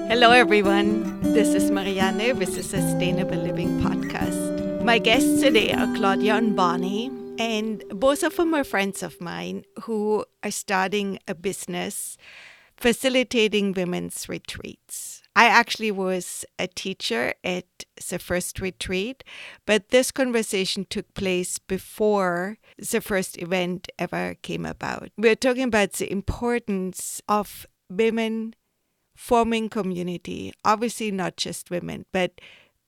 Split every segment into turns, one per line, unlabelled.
Hello, everyone. This is Marianne with the Sustainable Living Podcast. My guests today are Claudia and Bonnie, and both of them are friends of mine who are starting a business facilitating women's retreats. I actually was a teacher at the first retreat, but this conversation took place before the first event ever came about. We're talking about the importance of women forming community, obviously not just women, but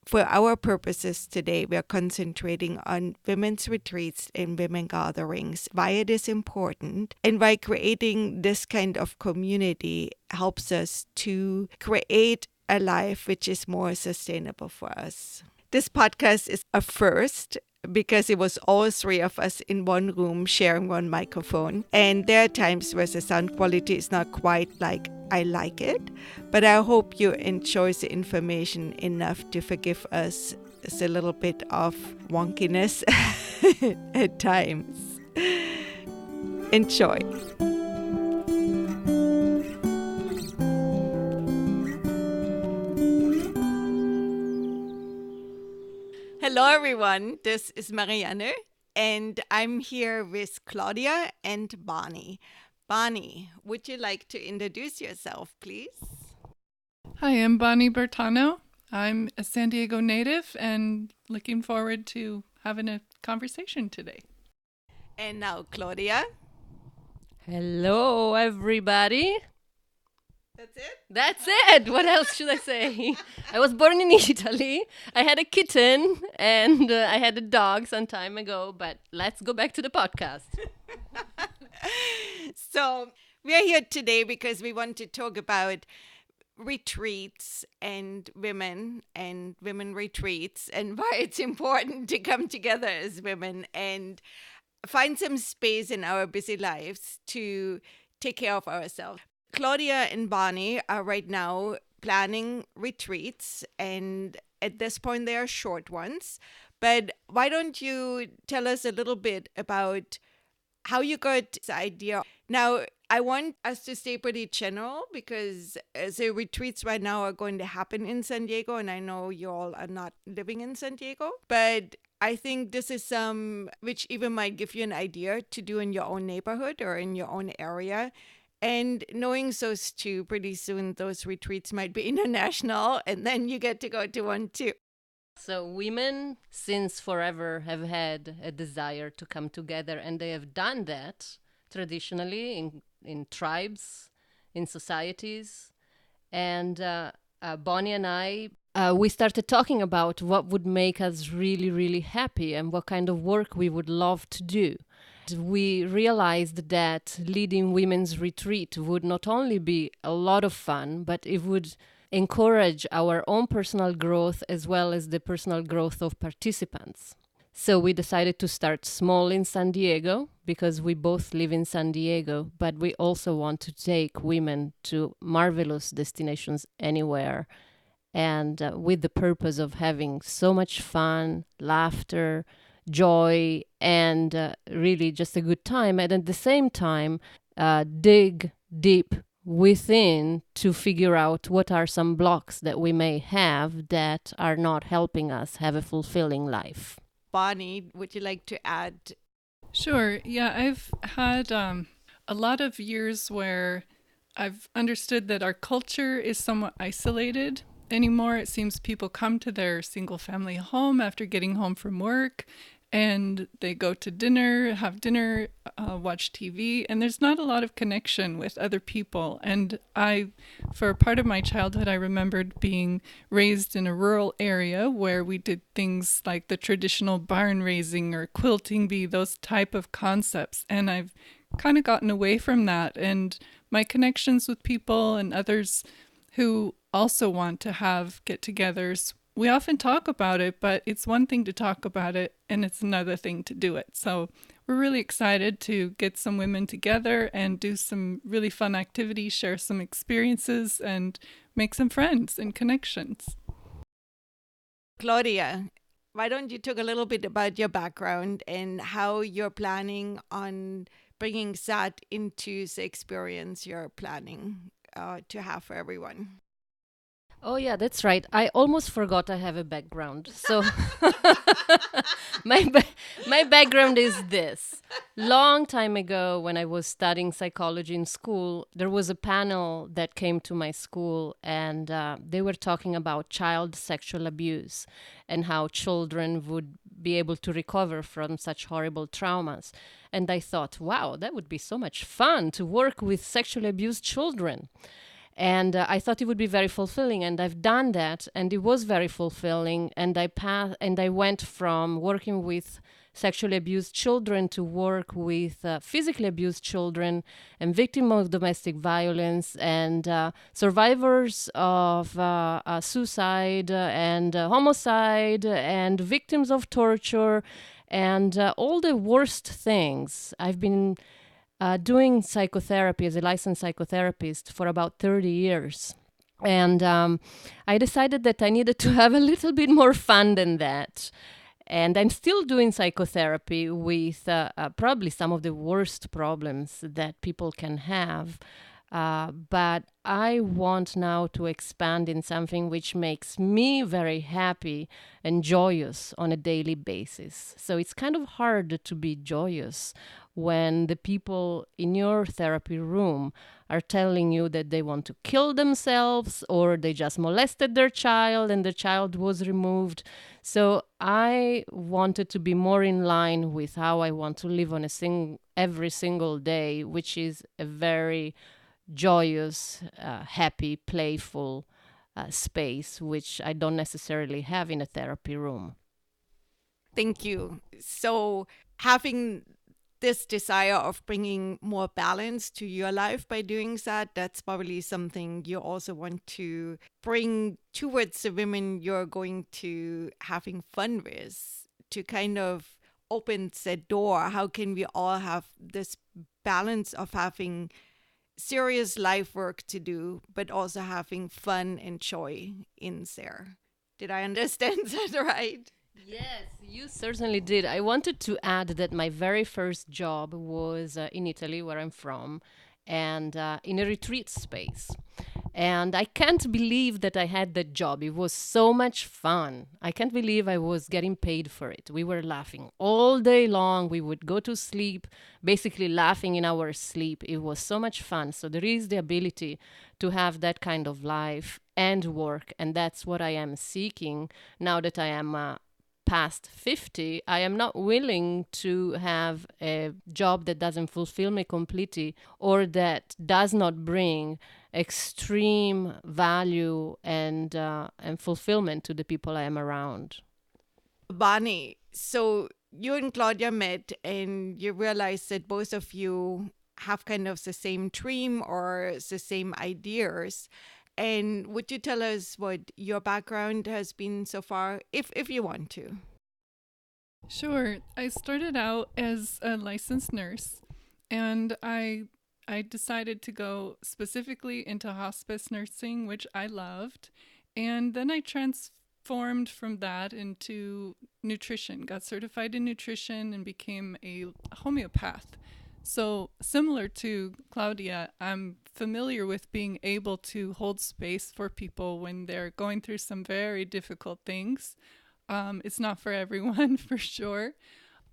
for our purposes today, we are concentrating on women's retreats and women gatherings, why it is important, and why creating this kind of community helps us to create a life which is more sustainable for us. This podcast is a first because it was all three of us in one room sharing one microphone. And there are times where the sound quality is not quite like I like it, but I hope you enjoy the information enough to forgive us a little bit of wonkiness at times. Enjoy. Hello, everyone. This is Marianne, and I'm here with Claudia and Bonnie. Bonnie, would you like to introduce yourself, please?
Hi, I'm Bonnie Bertano. I'm a San Diego native and looking forward to having a conversation today.
And now, Claudia.
Hello, everybody.
That's it?
That's it. What else should I say? I was born in Italy. I had a kitten and I had a dog some time ago, but let's go back to the podcast.
So, we are here today because we want to talk about retreats and women retreats and why it's important to come together as women and find some space in our busy lives to take care of ourselves. Claudia and Bonnie are right now planning retreats, and at this point they are short ones. But why don't you tell us a little bit about how you got the idea? Now, I want us to stay pretty general because the retreats right now are going to happen in San Diego, and I know you all are not living in San Diego, but I think this is some which even might give you an idea to do in your own neighborhood or in your own area. And knowing those two, pretty soon those retreats might be international, and then you get to go to one too.
So women since forever have had a desire to come together, and they have done that traditionally in tribes, in societies. And Bonnie and I, we started talking about what would make us really, really happy and what kind of work we would love to do. We realized that leading women's retreat would not only be a lot of fun, but it would encourage our own personal growth as well as the personal growth of participants. So we decided to start small in San Diego because we both live in San Diego, but we also want to take women to marvelous destinations anywhere, and with the purpose of having so much fun, laughter, joy, and really just a good time. And at the same time, dig deep within to figure out what are some blocks that we may have that are not helping us have a fulfilling life.
Bonnie, would you like to add?
Sure. Yeah, I've had a lot of years where I've understood that our culture is somewhat isolated anymore. It seems people come to their single family home after getting home from work, and they go to dinner, have dinner, watch TV, and there's not a lot of connection with other people. And for part of my childhood, I remembered being raised in a rural area where we did things like the traditional barn raising or quilting bee, those type of concepts. And I've kind of gotten away from that. And my connections with people and others who also want to have get-togethers, we often talk about it, but it's one thing to talk about it and it's another thing to do it. So we're really excited to get some women together and do some really fun activities, share some experiences, and make some friends and connections.
Claudia, why don't you talk a little bit about your background and how you're planning on bringing that into the experience you're planning to have for everyone?
Oh yeah, that's right. I almost forgot I have a background. So my my background is this. Long time ago when I was studying psychology in school, there was a panel that came to my school, and they were talking about child sexual abuse and how children would be able to recover from such horrible traumas. And I thought, wow, that would be so much fun to work with sexually abused children. And I thought it would be very fulfilling, and I've done that, and it was very fulfilling. And I went from working with sexually abused children to work with physically abused children and victims of domestic violence and survivors of suicide and homicide and victims of torture and all the worst things. I've been doing psychotherapy as a licensed psychotherapist for about 30 years. And I decided that I needed to have a little bit more fun than that. And I'm still doing psychotherapy with probably some of the worst problems that people can have. But I want now to expand in something which makes me very happy and joyous on a daily basis. So it's kind of hard to be joyous when the people in your therapy room are telling you that they want to kill themselves or they just molested their child and the child was removed. So I wanted to be more in line with how I want to live on every single day, which is a very joyous, happy, playful space, which I don't necessarily have in a therapy room.
Thank you. So, having this desire of bringing more balance to your life by doing that, that's probably something you also want to bring towards the women you're going to having fun with, to kind of open the door. How can we all have this balance of having serious life work to do, but also having fun and joy in there? Did I understand that right?
Yes, you certainly did. I wanted to add that my very first job was in Italy, where I'm from, and in a retreat space. And I can't believe that I had that job. It was so much fun. I can't believe I was getting paid for it. We were laughing all day long. We would go to sleep, basically laughing in our sleep. It was so much fun. So there is the ability to have that kind of life and work. And that's what I am seeking now that I am past 50. I am not willing to have a job that doesn't fulfill me completely or that does not bring extreme value and fulfillment to the people I am around.
Bonnie, so you and Claudia met and you realized that both of you have kind of the same dream or the same ideas. And would you tell us what your background has been so far, if you want to?
Sure. I started out as a licensed nurse, and I decided to go specifically into hospice nursing, which I loved. And then I transformed from that into nutrition, got certified in nutrition, and became a homeopath. So, similar to Claudia, I'm familiar with being able to hold space for people when they're going through some very difficult things. It's not for everyone, for sure.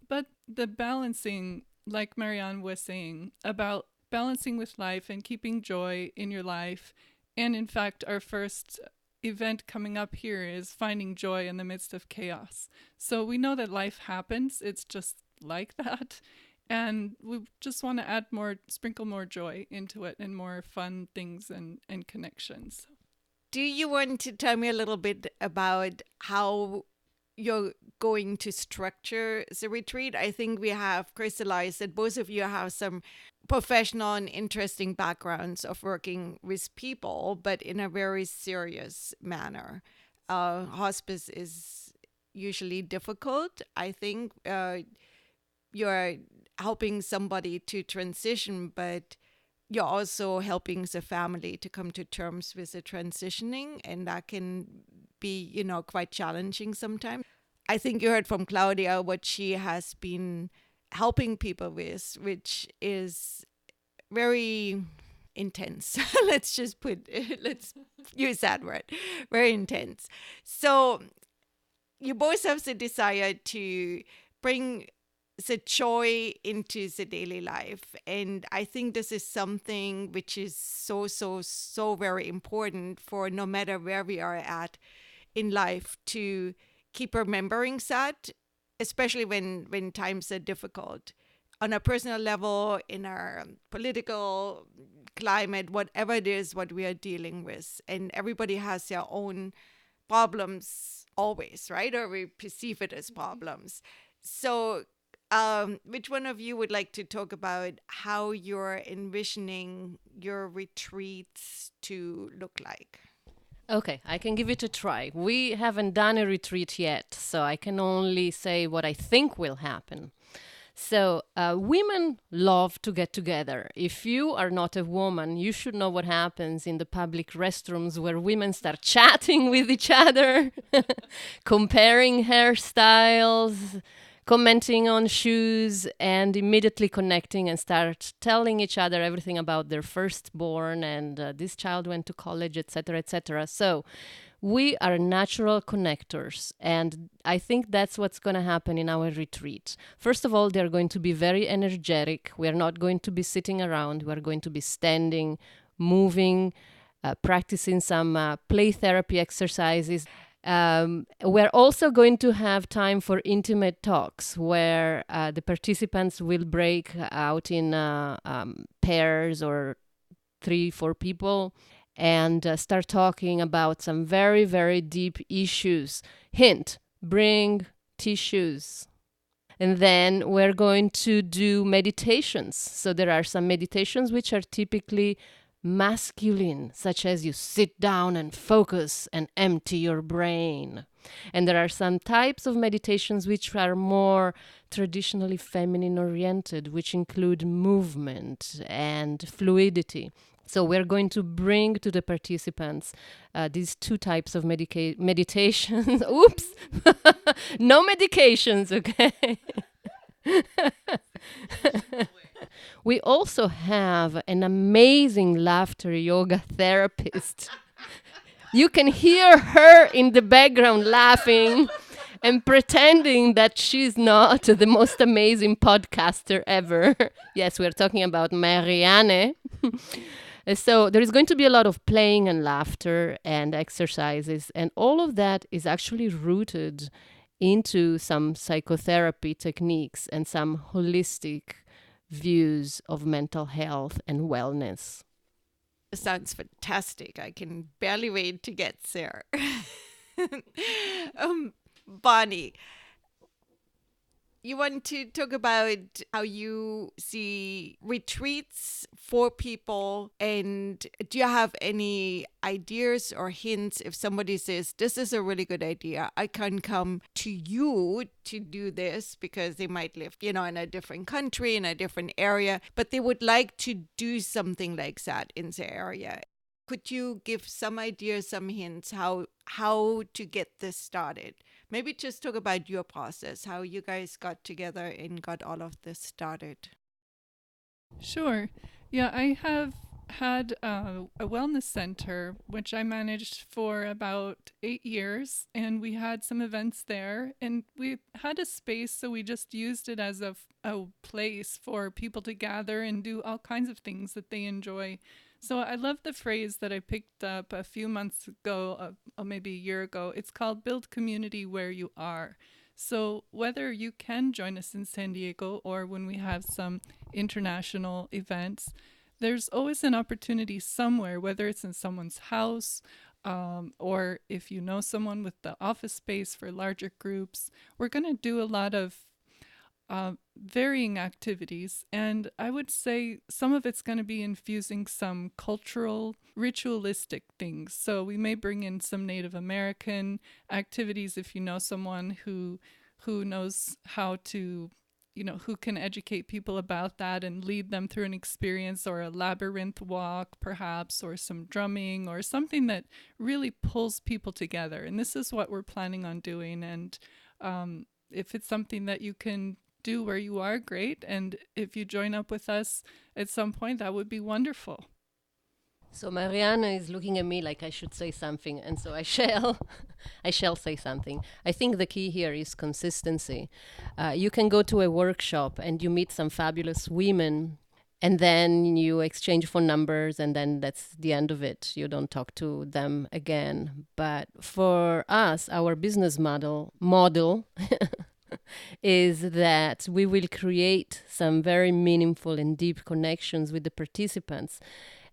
But the balancing, like Marianne was saying, about balancing with life and keeping joy in your life. And in fact, our first event coming up here is finding joy in the midst of chaos. So we know that life happens. It's just like that. And we just want to add more, sprinkle more joy into it and more fun things and connections.
Do you want to tell me a little bit about how you're going to structure the retreat? I think we have crystallized that both of you have some professional and interesting backgrounds of working with people, but in a very serious manner. Hospice is usually difficult. I think you're helping somebody to transition, but you're also helping the family to come to terms with the transitioning, and that can be, quite challenging sometimes. I think you heard from Claudia what she has been helping people with, which is very intense. let's use that word. Very intense. So you both have the desire to bring the joy into the daily life. And I think this is something which is so very important for no matter where we are at in life, to keep remembering that, especially when times are difficult. On a personal level, in our political climate, whatever it is, what we are dealing with. And everybody has their own problems always, right? Or we perceive it as problems. So which one of you would like to talk about how you're envisioning your retreats to look like?
Okay, I can give it a try. We haven't done a retreat yet, so I can only say what I think will happen. So, women love to get together. If you are not a woman, you should know what happens in the public restrooms where women start chatting with each other, comparing hairstyles, commenting on shoes, and immediately connecting and start telling each other everything about their firstborn and this child went to college, etc., etc. So we are natural connectors, and I think that's what's going to happen in our retreat. First of all, they're going to be very energetic. We are not going to be sitting around. We are going to be standing, moving, practicing some play therapy exercises. We're also going to have time for intimate talks where the participants will break out in pairs or 3-4 people and start talking about some very, very deep issues. Hint, bring tissues. And then we're going to do meditations. So there are some meditations which are typically masculine, such as you sit down and focus and empty your brain. And there are some types of meditations which are more traditionally feminine oriented, which include movement and fluidity. So we're going to bring to the participants these two types of meditations. Oops! No medications, okay? We also have an amazing laughter yoga therapist. You can hear her in the background laughing and pretending that she's not the most amazing podcaster ever. Yes, we're talking about Marianne. So there is going to be a lot of playing and laughter and exercises, and all of that is actually rooted into some psychotherapy techniques and some holistic views of mental health and wellness.
Sounds fantastic. I can barely wait to get there. Bonnie, you want to talk about how you see retreats for people, and do you have any ideas or hints if somebody says, this is a really good idea, I can come to you to do this, because they might live, in a different country, in a different area, but they would like to do something like that in the area. Could you give some ideas, some hints how to get this started? Maybe just talk about your process, how you guys got together and got all of this started.
Sure. Yeah, I have had a wellness center, which I managed for about 8 years, and we had some events there, and we had a space, so we just used it as a place for people to gather and do all kinds of things that they enjoy. So I love the phrase that I picked up a few months ago, or maybe a year ago. It's called build community where you are. So whether you can join us in San Diego or when we have some international events, there's always an opportunity somewhere, whether it's in someone's house, or if you know someone with the office space for larger groups. We're going to do a lot of varying activities, and I would say some of it's going to be infusing some cultural, ritualistic things. So we may bring in some Native American activities if you know someone who knows how to, who can educate people about that and lead them through an experience, or a labyrinth walk perhaps, or some drumming, or something that really pulls people together. And this is what we're planning on doing. And if it's something that you can do where you are, great. And if you join up with us at some point, that would be wonderful.
So Marianne is looking at me like I should say something, and so I shall. I shall say something. I think the key here is consistency. You can go to a workshop and you meet some fabulous women, and then you exchange phone numbers, and then that's the end of it. You don't talk to them again. But for us, our business model is that we will create some very meaningful and deep connections with the participants.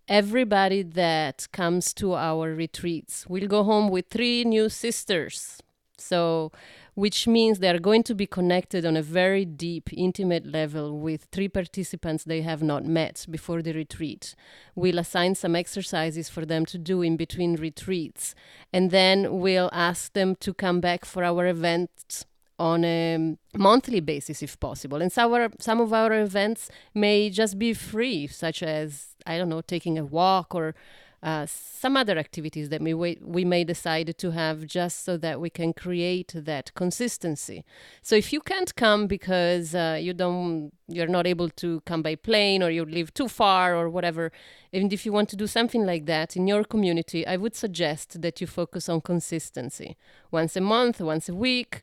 Everybody that comes to our retreats will go home with 3 new sisters. So, which means they are going to be connected on a very deep, intimate level with 3 participants they have not met before the retreat. We'll assign some exercises for them to do in between retreats, and then we'll ask them to come back for our events on a monthly basis if possible. And some of our events may just be free, such as, I don't know, taking a walk or some other activities that we may decide to have just so that we can create that consistency. So if you can't come because you're not able to come by plane, or you live too far or whatever, and if you want to do something like that in your community, I would suggest that you focus on consistency. Once a month, once a week,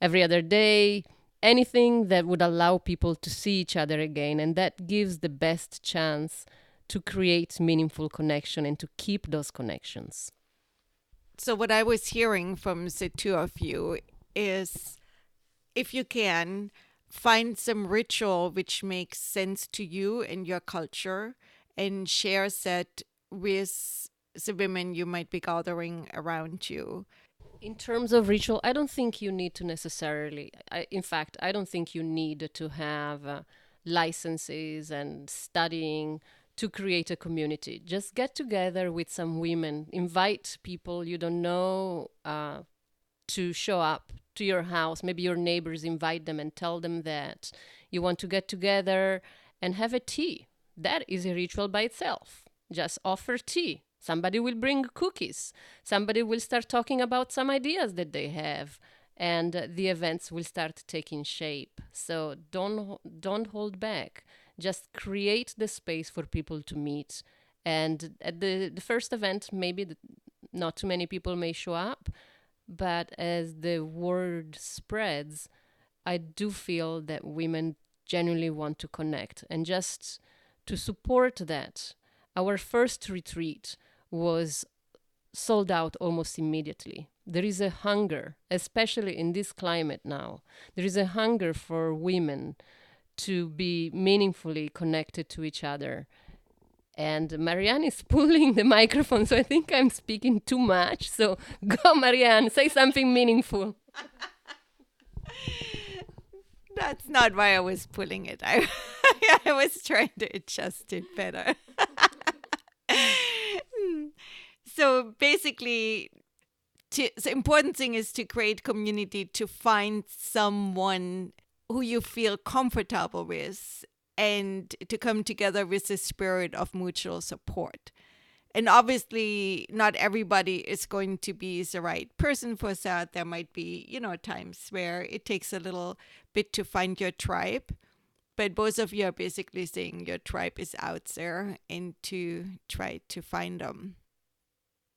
every other day, anything that would allow people to see each other again. And that gives the best chance to create meaningful connection and to keep those connections.
So what I was hearing from the two of you is, if you can, find some ritual which makes sense to you and your culture, and share that with the women you might be gathering around you.
In terms of ritual, I don't think you need to necessarily, in fact, I don't think you need to have licenses and studying to create a community. Just get together with some women, invite people you don't know to show up to your house. Maybe your neighbors, invite them and tell them that you want to get together and have a tea. That is a ritual by itself. Just offer tea. Somebody will bring cookies. Somebody will start talking about some ideas that they have, and the events will start taking shape. So don't hold back. Just create the space for people to meet. And at the first event, maybe not too many people may show up, but as the word spreads, I do feel that women genuinely want to connect. And just to support that, our first retreat was sold out almost immediately. There is a hunger, especially in this climate now. There is a hunger for women to be meaningfully connected to each other. And Marianne is pulling the microphone, so I think I'm speaking too much. So go, Marianne, say something meaningful.
That's not why I was pulling it. I was trying to adjust it better. So basically, the important thing is to create community, to find someone who you feel comfortable with, and to come together with the spirit of mutual support. And obviously, not everybody is going to be the right person for that. There might be, times where it takes a little bit to find your tribe. But both of you are basically saying your tribe is out there, and to try to find them.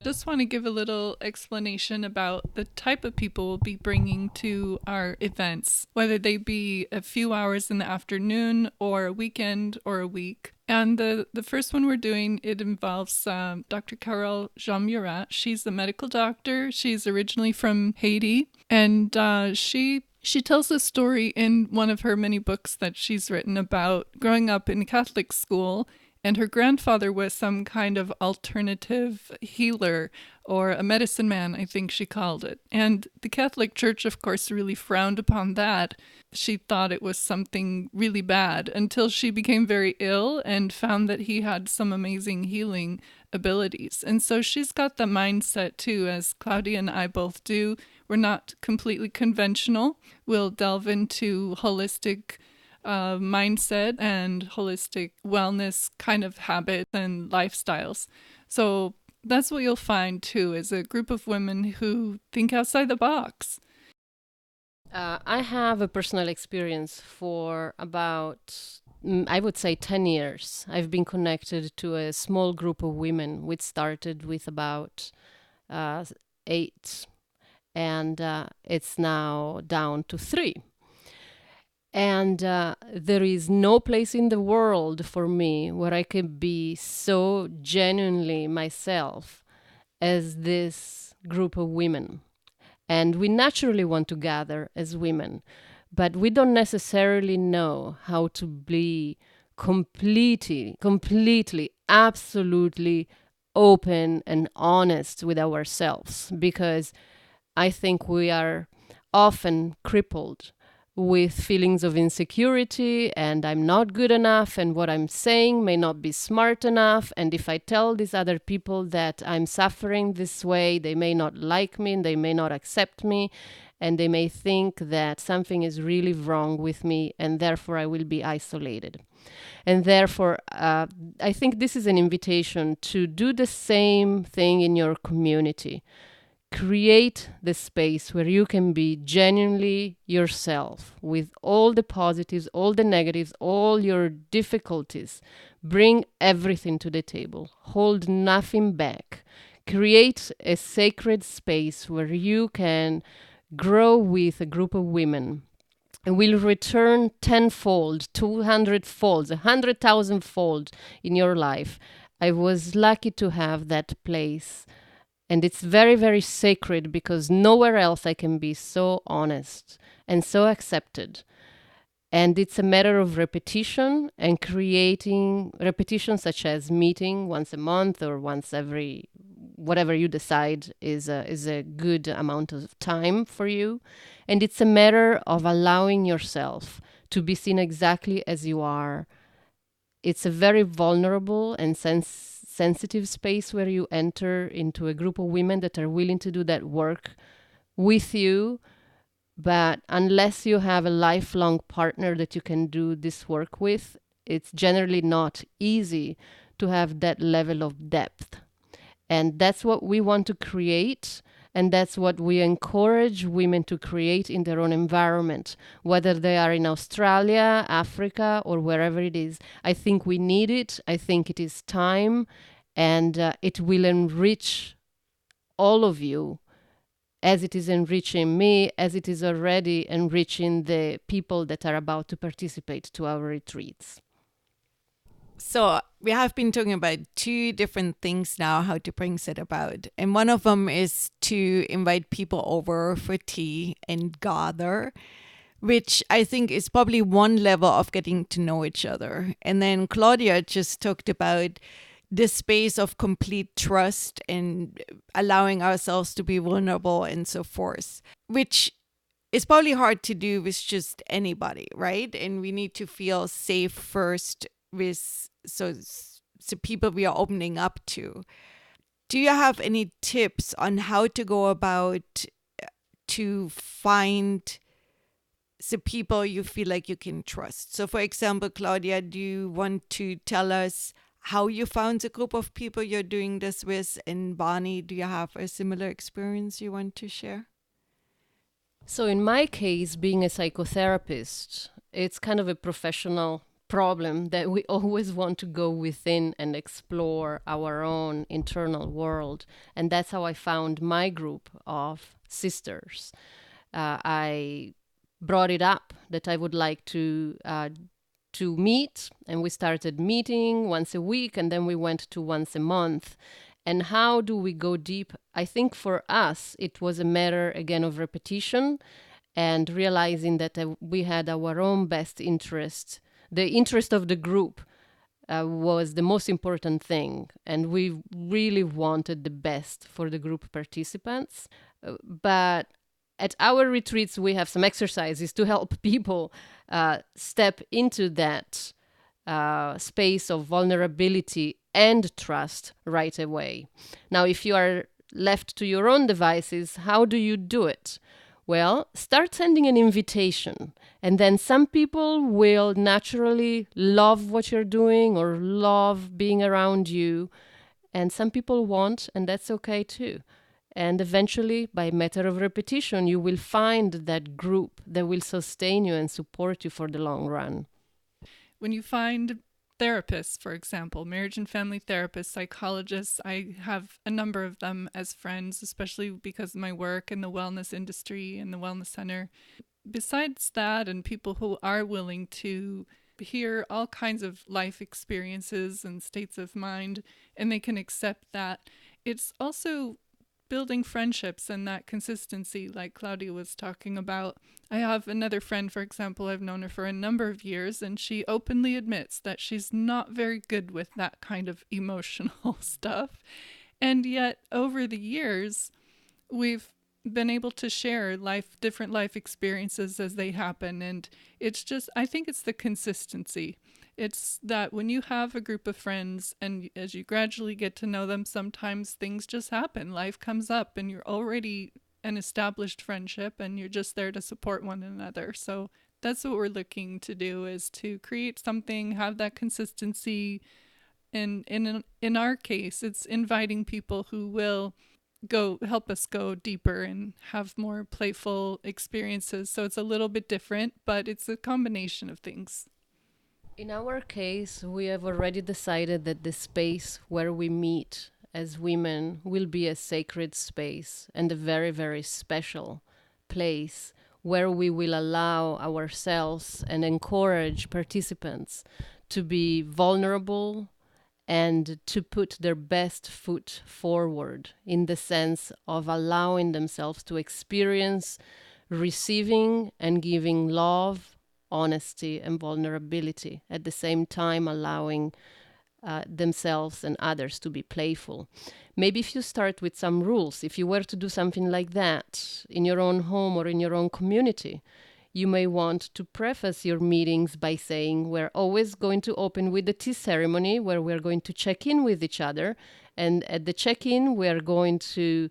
Just want to give a little explanation about the type of people we'll be bringing to our events, whether they be a few hours in the afternoon or a weekend or a week. And the first one we're doing, it involves Dr. Carole Jean Murat. She's a medical doctor. She's originally from Haiti, and she tells a story in one of her many books that she's written about growing up in a Catholic school. And her grandfather was some kind of alternative healer, or a medicine man, I think she called it. And the Catholic Church, of course, really frowned upon that. She thought it was something really bad until she became very ill and found that he had some amazing healing abilities. And so she's got the mindset too, as Claudia and I both do. We're not completely conventional. We'll delve into holistic mindset and holistic wellness kind of habits and lifestyles. So that's what you'll find too, is a group of women who think outside the box.
I have a personal experience for about I would say 10 years, I've been connected to a small group of women, which started with about 8, and it's now down to 3. And there is no place in the world for me where I can be so genuinely myself as this group of women. And we naturally want to gather as women, but we don't necessarily know how to be completely, absolutely open and honest with ourselves, because I think we are often crippled with feelings of insecurity, and I'm not good enough, and what I'm saying may not be smart enough, and if I tell these other people that I'm suffering this way, they may not like me, and they may not accept me, and they may think that something is really wrong with me, and therefore I will be isolated. And therefore, I think this is an invitation to do the same thing in your community. Create the space where you can be genuinely yourself with all the positives, all the negatives, all your difficulties. Bring everything to the table. Hold nothing back. Create a sacred space where you can grow with a group of women and will return tenfold, 200-fold, 100,000-fold in your life. I was lucky to have that place. And it's very, very sacred because nowhere else I can be so honest and so accepted. And it's a matter of repetition and creating repetition, such as meeting once a month or once every, whatever you decide is a good amount of time for you. And it's a matter of allowing yourself to be seen exactly as you are. It's a very vulnerable and sensitive space where you enter into a group of women that are willing to do that work with you. But unless you have a lifelong partner that you can do this work with, it's generally not easy to have that level of depth. And that's what we want to create. And that's what we encourage women to create in their own environment, whether they are in Australia, Africa, or wherever it is. I think we need it. I think it is time. And it will enrich all of you as it is enriching me, as it is already enriching the people that are about to participate to our retreats.
So we have been talking about 2 different things now, how to bring it about. And one of them is to invite people over for tea and gather, which I think is probably one level of getting to know each other. And then Claudia just talked about the space of complete trust and allowing ourselves to be vulnerable and so forth, which is probably hard to do with just anybody, right? And we need to feel safe first with so people we are opening up to. Do you have any tips on how to go about to find the people you feel like you can trust? So for example, Claudia, do you want to tell us how you found the group of people you're doing this with? And Bonnie, do you have a similar experience you want to share?
So in my case, being a psychotherapist, it's kind of a professional problem that we always want to go within and explore our own internal world. And that's how I found my group of sisters. I brought it up that I would like to meet, and we started meeting once a week, and then we went to once a month. And how do we go deep? I think for us, it was a matter, again, of repetition and realizing that we had our own best interest. The interest of the group was the most important thing. And we really wanted the best for the group participants. But at our retreats, we have some exercises to help people step into that space of vulnerability and trust right away. Now, if you are left to your own devices, how do you do it? Well, start sending an invitation, and then some people will naturally love what you're doing or love being around you, and some people won't, and that's okay too. And eventually, by matter of repetition, you will find that group that will sustain you and support you for the long run.
when you find therapists, for example, marriage and family therapists, psychologists, I have a number of them as friends, especially because of my work in the wellness industry and the wellness center. Besides that, and people who are willing to hear all kinds of life experiences and states of mind, and they can accept that, it's also building friendships and that consistency, like Claudia was talking about. I have another friend, for example, I've known her for a number of years, and she openly admits that she's not very good with that kind of emotional stuff. And yet, over the years, we've been able to share different life experiences as they happen. And it's just, I think it's the consistency. It's that when you have a group of friends and as you gradually get to know them, sometimes things just happen. Life comes up and you're already an established friendship and you're just there to support one another. So that's what we're looking to do, is to create something, have that consistency. And in our case, it's inviting people who will help us go deeper and have more playful experiences. So it's a little bit different, but it's a combination of things.
In our case, we have already decided that the space where we meet as women will be a sacred space and a very, very special place where we will allow ourselves and encourage participants to be vulnerable and to put their best foot forward, in the sense of allowing themselves to experience receiving and giving love, honesty, and vulnerability, at the same time allowing themselves and others to be playful. Maybe if you start with some rules, if you were to do something like that in your own home or in your own community, you may want to preface your meetings by saying, we're always going to open with the tea ceremony where we're going to check in with each other. And at the check-in, we're going to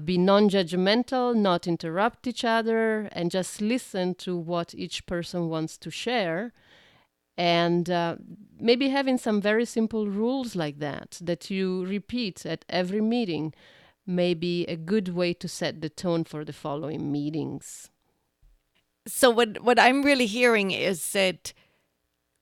be non-judgmental, not interrupt each other, and just listen to what each person wants to share. And maybe having some very simple rules like that you repeat at every meeting, may be a good way to set the tone for the following meetings.
So what I'm really hearing is that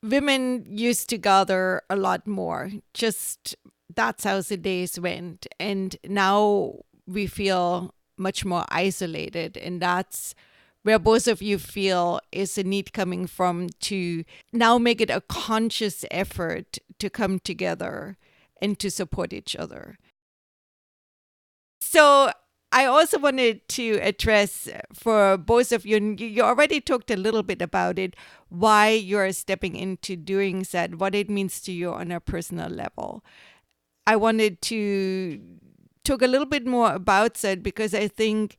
women used to gather a lot more. Just that's how the days went. And now we feel much more isolated. And that's where both of you feel is a need coming from, to now make it a conscious effort to come together and to support each other. So I also wanted to address for both of you, and you already talked a little bit about it, why you're stepping into doing that, what it means to you on a personal level. I wanted to talk a little bit more about that because I think,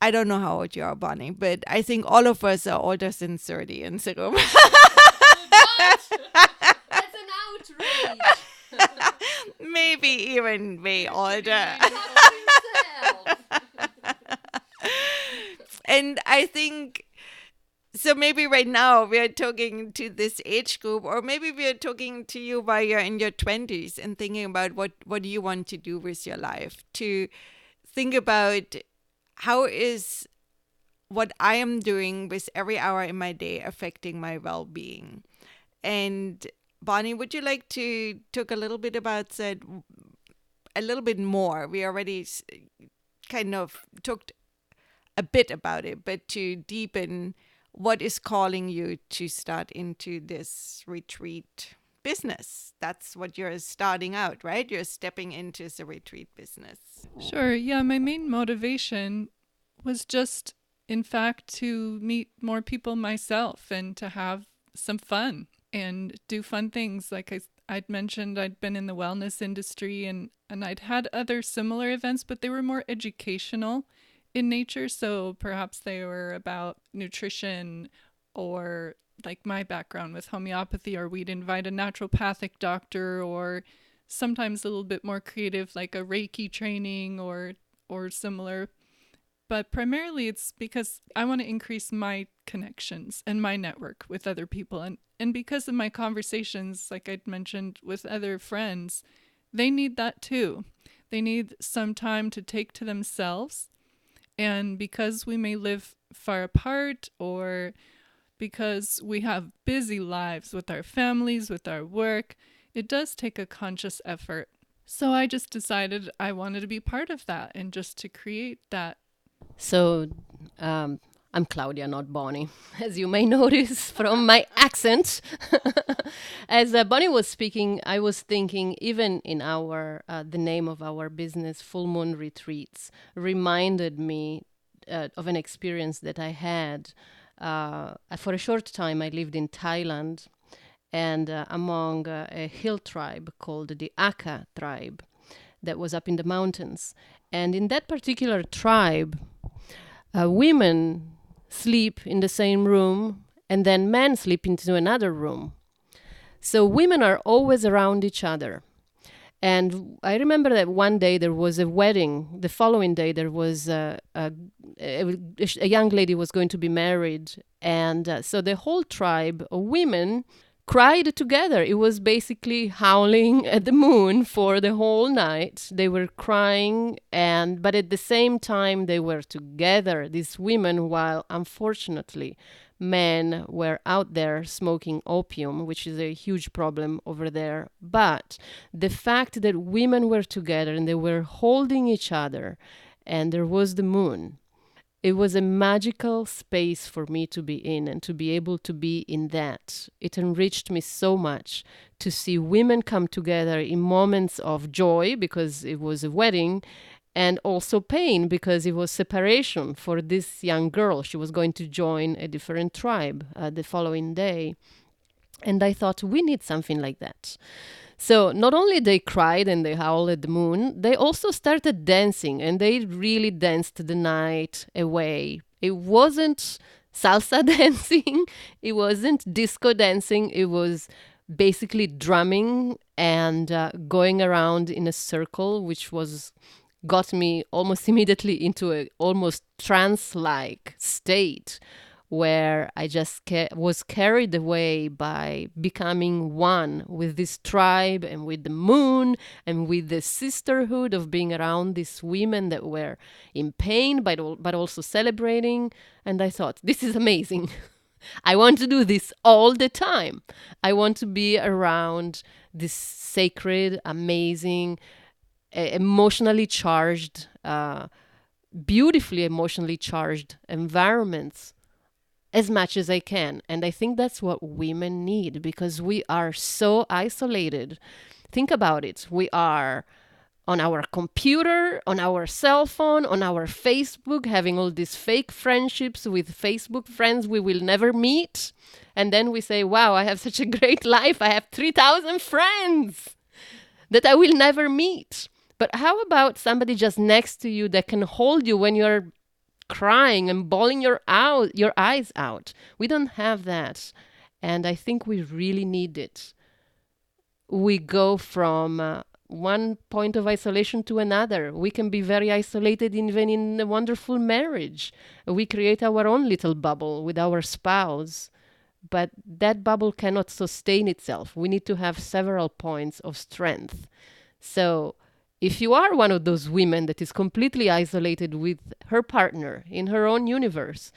I don't know how old you are, Bonnie, but I think all of us are older than 30 in the room.
What? That's an outrage.
Maybe even way older. And I think, so maybe right now we are talking to this age group, or maybe we are talking to you while you're in your 20s and thinking about what do you want to do with your life, to think about how is what I am doing with every hour in my day affecting my well-being. And Bonnie, would you like to talk a little bit about that, a little bit more? We already kind of talked a bit about it, but to deepen, what is calling you to start into this retreat business? That's what you're starting out, right? You're stepping into the retreat business.
Sure. Yeah, my main motivation was just, in fact, to meet more people myself and to have some fun and do fun things. Like I'd mentioned, I'd been in the wellness industry and I'd had other similar events, but they were more educational in nature. So perhaps they were about nutrition, or like my background with homeopathy, or we'd invite a naturopathic doctor, or sometimes a little bit more creative, like a Reiki training or similar. But primarily it's because I want to increase my connections and my network with other people. And because of my conversations, like I'd mentioned with other friends, they need that too. They need some time to take to themselves. And because we may live far apart, or because we have busy lives with our families, with our work. It does take a conscious effort. So I just decided I wanted to be part of that and just to create that.
So, I'm Claudia, not Bonnie, as you may notice from my accent. As Bonnie was speaking, I was thinking, even in our the name of our business, Full Moon Retreats, reminded me of an experience that I had. For a short time, I lived in Thailand, and among a hill tribe called the Aka tribe that was up in the mountains. And in that particular tribe, women sleep in the same room, and then men sleep into another room. So women are always around each other. And I remember that one day there was a wedding. The following day there was a young lady was going to be married. And so the whole tribe of women cried together. It was basically howling at the moon for the whole night. They were crying, but at the same time they were together, these women, while unfortunately men were out there smoking opium, which is a huge problem over there. But the fact that women were together and they were holding each other, and there was the moon, it was a magical space for me to be in, and to be able to be in that. It enriched me so much to see women come together in moments of joy because it was a wedding, and also pain because it was separation for this young girl. She was going to join a different tribe the following day. And I thought, we need something like that. So not only they cried and they howled at the moon, they also started dancing, and they really danced the night away. It wasn't salsa dancing, it wasn't disco dancing, it was basically drumming and going around in a circle, which got me almost immediately into a almost trance-like state, where I just was carried away by becoming one with this tribe and with the moon and with the sisterhood of being around these women that were in pain but also celebrating. And I thought, this is amazing. I want to do this all the time. I want to be around this sacred, amazing, emotionally charged, beautifully emotionally charged environments as much as I can. And I think that's what women need, because we are so isolated. Think about it. We are on our computer, on our cell phone, on our Facebook, having all these fake friendships with Facebook friends we will never meet. And then we say, wow, I have such a great life. I have 3,000 friends that I will never meet. But how about somebody just next to you that can hold you when you're crying and bawling your eyes out? We don't have that, and I think we really need it. We go from one point of isolation to another. We can be very isolated even in a wonderful marriage. We create our own little bubble with our spouse, but that bubble cannot sustain itself. We need to have several points of strength. So if you are one of those women that is completely isolated with her partner in her own universe,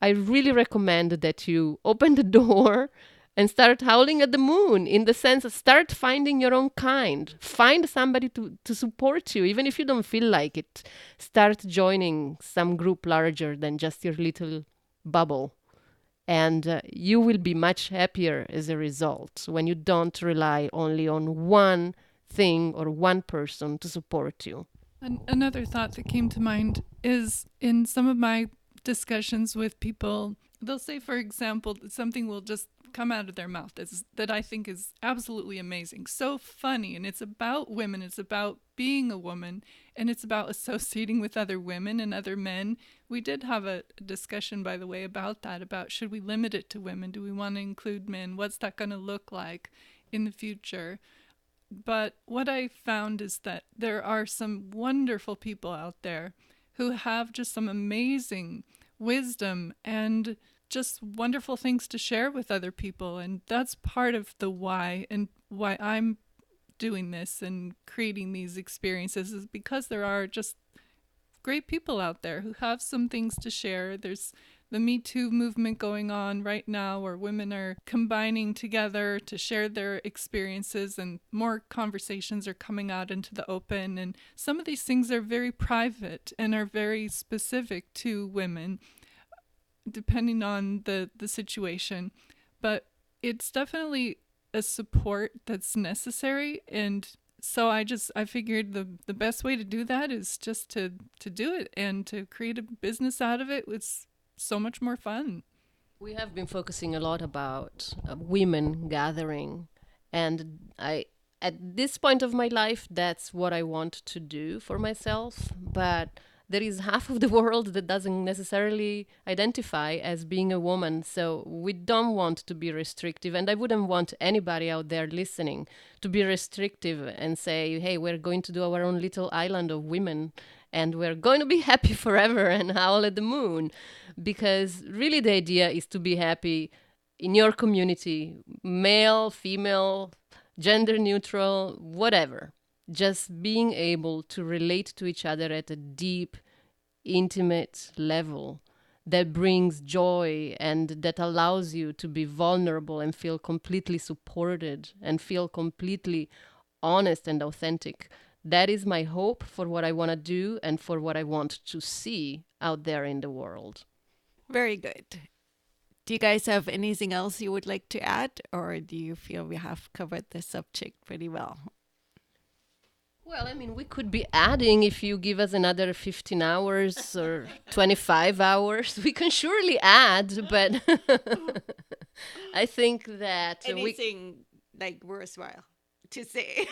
I really recommend that you open the door and start howling at the moon, in the sense of start finding your own kind. Find somebody to support you, even if you don't feel like it. Start joining some group larger than just your little bubble. And you will be much happier as a result when you don't rely only on one thing or one person to support you.
Another thought that came to mind is, in some of my discussions with people, they'll say, for example, something will just come out of their mouth that I think is absolutely amazing, so funny, and it's about women, it's about being a woman, and it's about associating with other women and other men. We did have a discussion, by the way, about that, about should we limit it to women? Do we want to include men? What's that going to look like in the future? But what I found is that there are some wonderful people out there who have just some amazing wisdom and just wonderful things to share with other people. And that's part of the why, and why I'm doing this and creating these experiences, is because there are just great people out there who have some things to share. There's the Me Too movement going on right now, where women are combining together to share their experiences, and more conversations are coming out into the open. And some of these things are very private and are very specific to women, depending on the situation. But it's definitely a support that's necessary. And so I figured the best way to do that is just to do it, and to create a business out of it was so much more fun.
We have been focusing a lot about women gathering, and at this point of my life, that's what I want to do for myself. But there is half of the world that doesn't necessarily identify as being a woman, so we don't want to be restrictive, and I wouldn't want anybody out there listening to be restrictive and say, hey, we're going to do our own little island of women and we're going to be happy forever and howl at the moon. Because really the idea is to be happy in your community, male, female, gender neutral, whatever. Just being able to relate to each other at a deep, intimate level that brings joy and that allows you to be vulnerable and feel completely supported and feel completely honest and authentic. That is my hope for what I want to do and for what I want to see out there in the world.
Very good. Do you guys have anything else you would like to add, or do you feel we have covered the subject pretty well?
Well, I mean, we could be adding, if you give us another 15 hours or 25 hours, we can surely add, but I think that
Anything like worthwhile to say?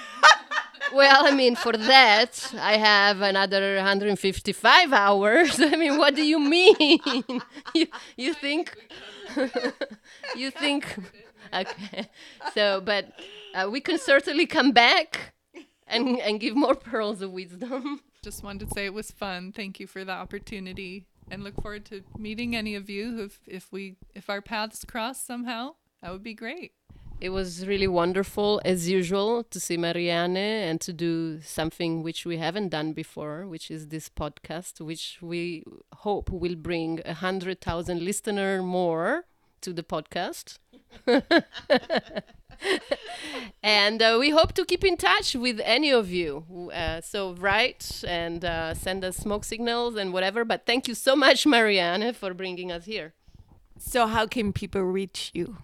well, I mean, for that, I have another 155 hours. I mean, what do you mean? you think? You think? Okay. So, but we can certainly come back and give more pearls of wisdom.
Just wanted to say it was fun. Thank you for the opportunity, and look forward to meeting any of you if our paths cross somehow. That would be great.
It was really wonderful, as usual, to see Marianne and to do something which we haven't done before, which is this podcast, which we hope will bring 100,000 listeners more to the podcast. And we hope to keep in touch with any of you. So write and send us smoke signals and whatever. But thank you so much, Marianne, for bringing us here.
So how can people reach you?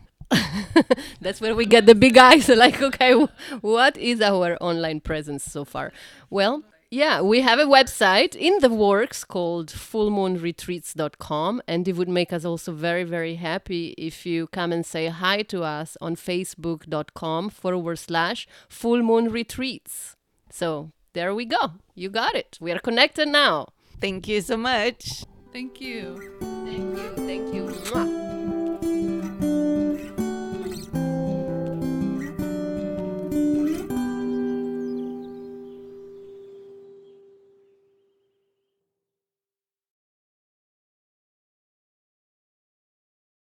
That's where we get the big eyes. Like, okay, what is our online presence so far? Well, yeah, we have a website in the works called fullmoonretreats.com, and it would make us also very, very happy if you come and say hi to us on facebook.com/fullmoonretreats. So there we go. You got it. We are connected now.
Thank you so much.
Thank you.
Thank you. Thank you. Mwah.